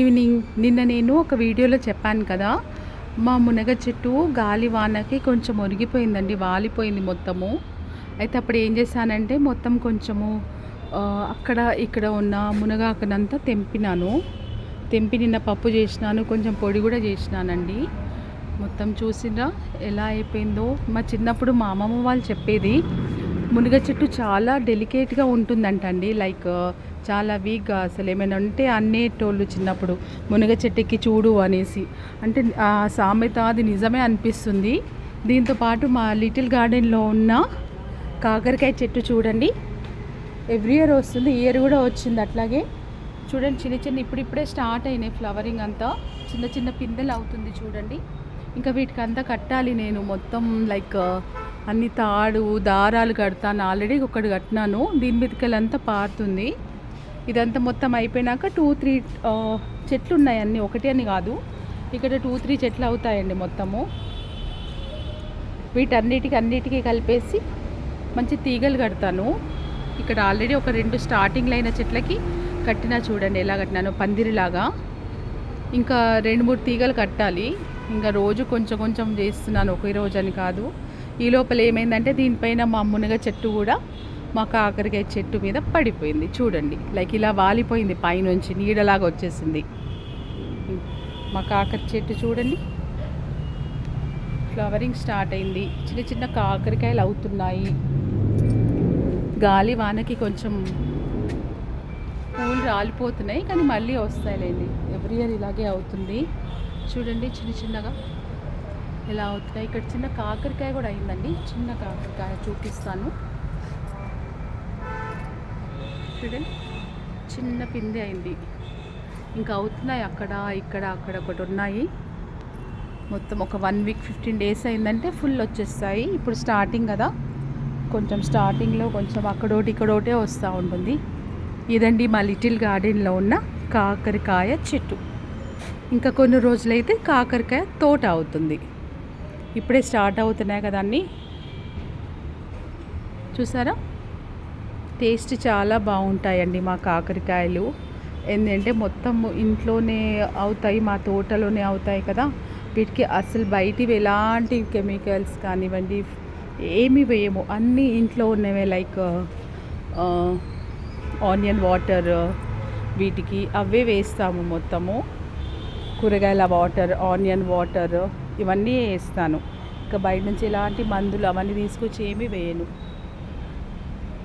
Evening నిన్న నేను ఒక వీడియోలో చెప్పాను కదా, మా మునగ చెట్టు గాలి వానకి కొంచెం ఒరిగిపోయిందండి, వాలిపోయింది మొత్తము. అయితే అప్పుడు ఏం చేశానంటే మొత్తం కొంచెము అక్కడ ఇక్కడ ఉన్న మునగాకునంతా తెంపి నిన్న పప్పు చేసినాను, కొంచెం పొడి కూడా చేసినానండి. మొత్తం చూసినా ఎలా అయిపోయిందో. మా చిన్నప్పుడు మా అమ్మమ్మ వాళ్ళు చెప్పేది, మునగ చెట్టు చాలా డెలికేట్గా ఉంటుందంటండి. లైక్ చాలా వీక్గా, అసలు ఏమైనా ఉంటే అనేటోళ్ళు చిన్నప్పుడు, మునగ చెట్టుకి చూడు అనేసి. అంటే ఆ సామెత అది నిజమే అనిపిస్తుంది. దీంతోపాటు మా లిటిల్ గార్డెన్లో ఉన్న కాకరకాయ చెట్టు చూడండి, ఎవ్రీ ఇయర్ వస్తుంది, ఇయర్ కూడా వచ్చింది అట్లాగే. చూడండి చిన్న చిన్న ఇప్పుడిప్పుడే స్టార్ట్ అయినాయి ఫ్లవరింగ్ అంతా, చిన్న చిన్న పిందెలు అవుతుంది చూడండి. ఇంకా వీటికి అంతా కట్టాలి నేను మొత్తం, లైక్ అన్ని దారాలు కడతాను. ఆల్రెడీ ఒకటి కట్టినాను, దీని మీదకెళ్ళంతా పారుతుంది. ఇదంతా మొత్తం అయిపోయినాక 2-3 చెట్లు ఉన్నాయి, అన్నీ ఒకటి అని కాదు, ఇక్కడ 2-3 చెట్లు అవుతాయండి మొత్తము. వీటన్నిటికీ కలిపేసి మంచి తీగలు కడతాను. ఇక్కడ ఆల్రెడీ ఒక 2 స్టార్టింగ్లో అయిన చెట్లకి కట్టినా చూడండి ఎలా కట్టినాను, పందిరిలాగా. ఇంకా 2-3 తీగలు కట్టాలి. ఇంకా రోజు కొంచెం కొంచెం చేస్తున్నాను, ఒకే రోజు అని కాదు. ఈ లోపల ఏమైందంటే దీనిపైన మా మునగ చెట్టు కూడా మా కాకరకాయ చెట్టు మీద పడిపోయింది చూడండి. లైక్ ఇలా వాలిపోయింది, పైనుంచి నీడలాగా వచ్చేసింది. మా కాకర చెట్టు చూడండి, ఫ్లవరింగ్ స్టార్ట్ అయింది, చిన్న చిన్న కాకరకాయలు అవుతున్నాయి. గాలి వానకి కొంచెం పూలు రాలిపోతున్నాయి, కానీ మళ్ళీ వస్తాయిలేండి. ఎవ్రీ ఇయర్ ఇలాగే అవుతుంది. చూడండి చిన్న చిన్నగా ఎలా అవుతున్నాయి. ఇక్కడ చిన్న కాకరకాయ కూడా అయిందండి, చిన్న కాకరకాయ చూపిస్తాను చూడండి, చిన్న పిందె అయింది. ఇంకా అవుతున్నాయి అక్కడ ఇక్కడ ఒకటి ఉన్నాయి. మొత్తం ఒక 1 వీక్ 15 డేస్ అయిందంటే ఫుల్ వచ్చేస్తాయి. ఇప్పుడు స్టార్టింగ్ కదా, కొంచెం స్టార్టింగ్లో కొంచెం అక్కడోటి ఇక్కడోటే వస్తూ ఉంటుంది. ఇదండి మా లిటిల్ గార్డెన్లో ఉన్న కాకరకాయ చెట్టు. ఇంకా కొన్ని రోజులైతే కాకరకాయ తోట అవుతుంది. ఇప్పుడే స్టార్ట్ అవుతున్నాయి కదా అన్నీ. చూసారా, టేస్ట్ చాలా బాగుంటాయండి మా కాకరకాయలు. ఏంటంటే మొత్తం ఇంట్లోనే అవుతాయి, మా తోటలోనే అవుతాయి కదా. వీటికి అసలు బయటివి ఎలాంటి కెమికల్స్ కానివ్వండి ఏమి వేయము, అన్నీ ఇంట్లో ఉన్నవే. లైక్ ఆనియన్ వాటర్ వీటికి అవే వేస్తాము మొత్తము. కూరగాయల వాటర్, ఆనియన్ వాటర్ ఇవన్నీ వేస్తాను. ఇంకా బయట నుంచి ఎలాంటి మందులు అవన్నీ తీసుకొచ్చి ఏమీ వేయను.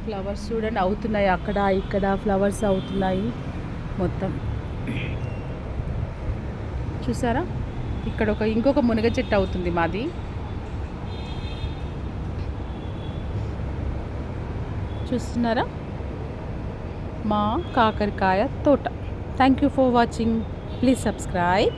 ఫ్లవర్స్ చూడండి అవుతున్నాయి, అక్కడ ఇక్కడ ఫ్లవర్స్ అవుతున్నాయి మొత్తం. చూసారా, ఇక్కడ ఇంకొక మునగ చెట్టు అవుతుంది మాది. చూస్తున్నారా, మా కాకరకాయ తోట. Thank you for watching. Please subscribe.